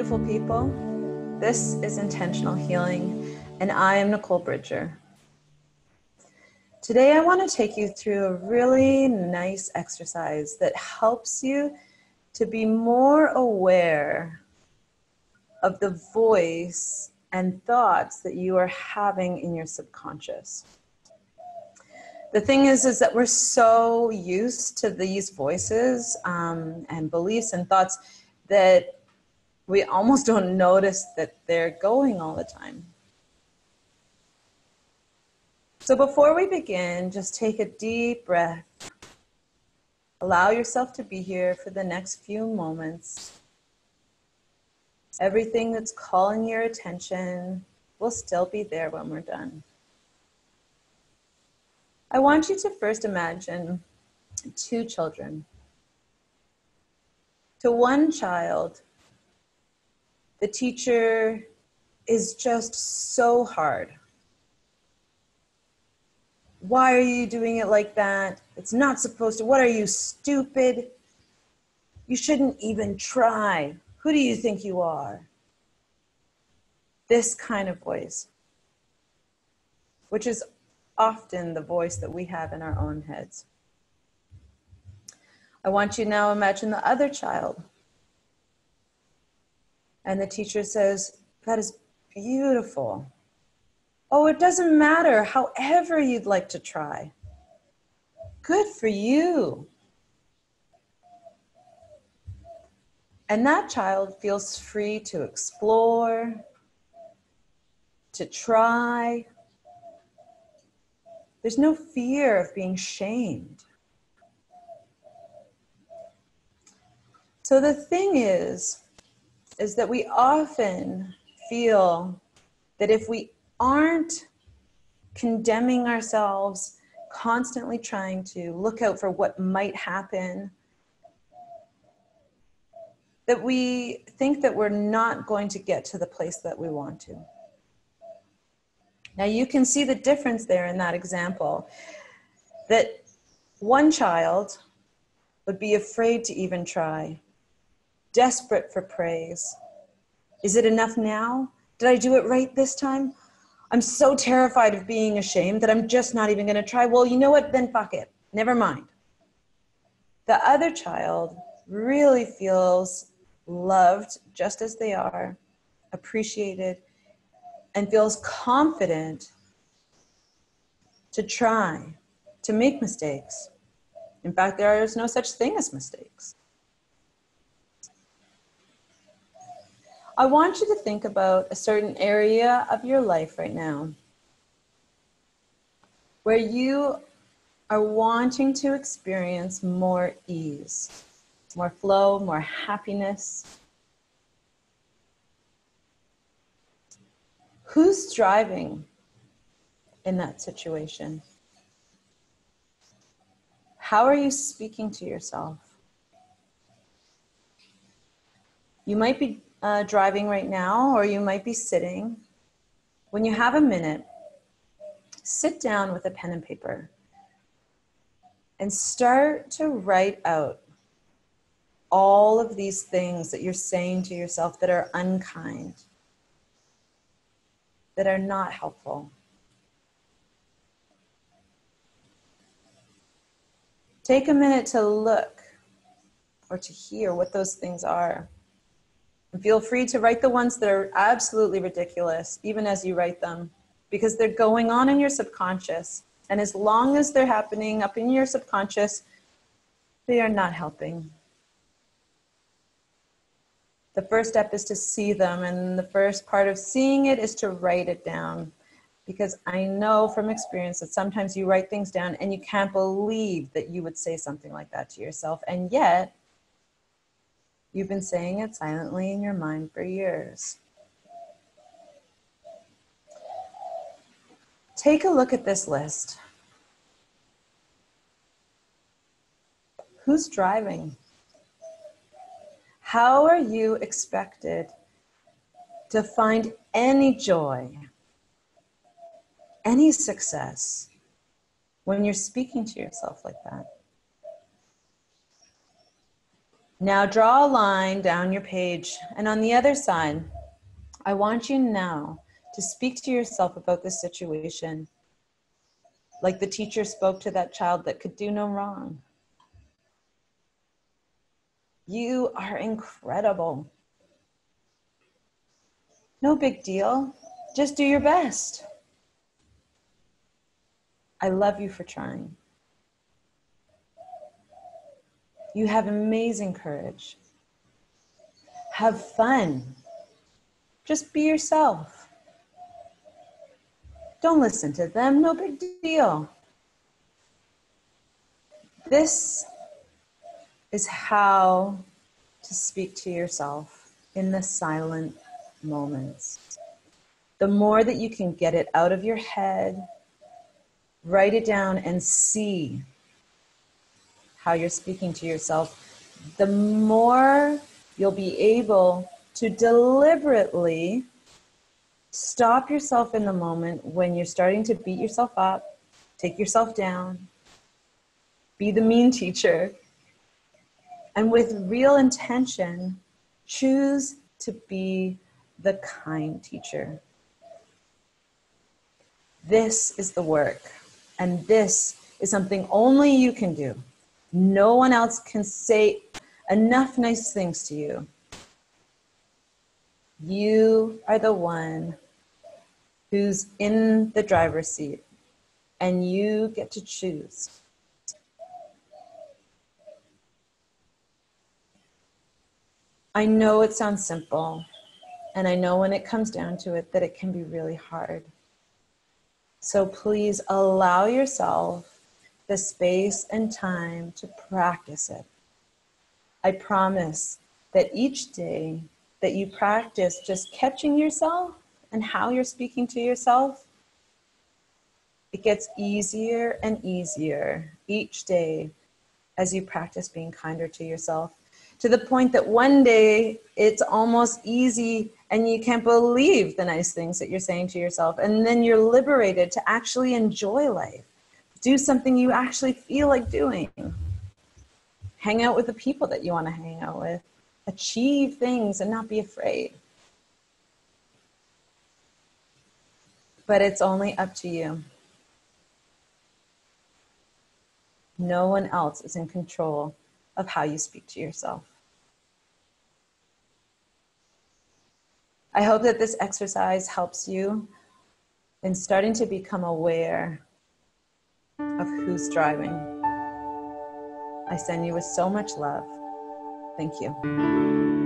beautiful people. This is Intentional Healing, and I am Nicole Bridger. Today I want to take you through a really nice exercise that helps you to be more aware of the voice and thoughts that you are having in your subconscious. The thing is that we're so used to these voices and beliefs and thoughts that we almost don't notice that they're going all the time. So before we begin, just take a deep breath. Allow yourself to be here for the next few moments. Everything that's calling your attention will still be there when we're done. I want you to first imagine two children. To one child, the teacher is just so hard. Why are you doing it like that? It's not supposed to. What are you, stupid? You shouldn't even try. Who do you think you are? This kind of voice, which is often the voice that we have in our own heads. I want you now to imagine the other child. And the teacher says, that is beautiful. Oh, it doesn't matter, however you'd like to try. Good for you. And that child feels free to explore, to try. There's no fear of being shamed. So the thing is that we often feel that if we aren't condemning ourselves, constantly trying to look out for what might happen, that we think that we're not going to get to the place that we want to. Now you can see the difference there in that example, that one child would be afraid to even try, desperate for praise. Is it enough now? Did I do it right this time? I'm so terrified of being ashamed that I'm just not even going to try. Well, you know what? Then fuck it. Never mind. The other child really feels loved just as they are, appreciated, and feels confident to try, to make mistakes. In fact, there is no such thing as mistakes. I want you to think about a certain area of your life right now where you are wanting to experience more ease, more flow, more happiness. Who's driving in that situation? How are you speaking to yourself? You might be driving right now, or you might be sitting. When you have a minute, sit down with a pen and paper and start to write out all of these things that you're saying to yourself that are unkind, that are not helpful. Take a minute to look or to hear what those things are. And feel free to write the ones that are absolutely ridiculous, even as you write them, because they're going on in your subconscious. And as long as they're happening up in your subconscious, they are not helping. The first step is to see them, and the first part of seeing it is to write it down. Because I know from experience that sometimes you write things down and you can't believe that you would say something like that to yourself, and yet you've been saying it silently in your mind for years. Take a look at this list. Who's driving? How are you expected to find any joy, any success when you're speaking to yourself like that? Now draw a line down your page, and on the other side, I want you now to speak to yourself about this situation like the teacher spoke to that child that could do no wrong. You are incredible. No big deal. Just do your best. I love you for trying. You have amazing courage. Have fun. Just be yourself. Don't listen to them. No big deal. This is how to speak to yourself in the silent moments. The more that you can get it out of your head, write it down and see how you're speaking to yourself, the more you'll be able to deliberately stop yourself in the moment when you're starting to beat yourself up, take yourself down, be the mean teacher, and with real intention, choose to be the kind teacher. This is the work, and this is something only you can do. No one else can say enough nice things to you. You are the one who's in the driver's seat, and you get to choose. I know it sounds simple, and I know when it comes down to it that it can be really hard. So please allow yourself the space and time to practice it. I promise that each day that you practice just catching yourself and how you're speaking to yourself, it gets easier and easier each day as you practice being kinder to yourself, to the point that one day it's almost easy and you can't believe the nice things that you're saying to yourself. And then you're liberated to actually enjoy life, do something you actually feel like doing, hang out with the people that you want to hang out with, achieve things and not be afraid. But it's only up to you. No one else is in control of how you speak to yourself. I hope that this exercise helps you in starting to become aware of who's driving. I send you with so much love. Thank you.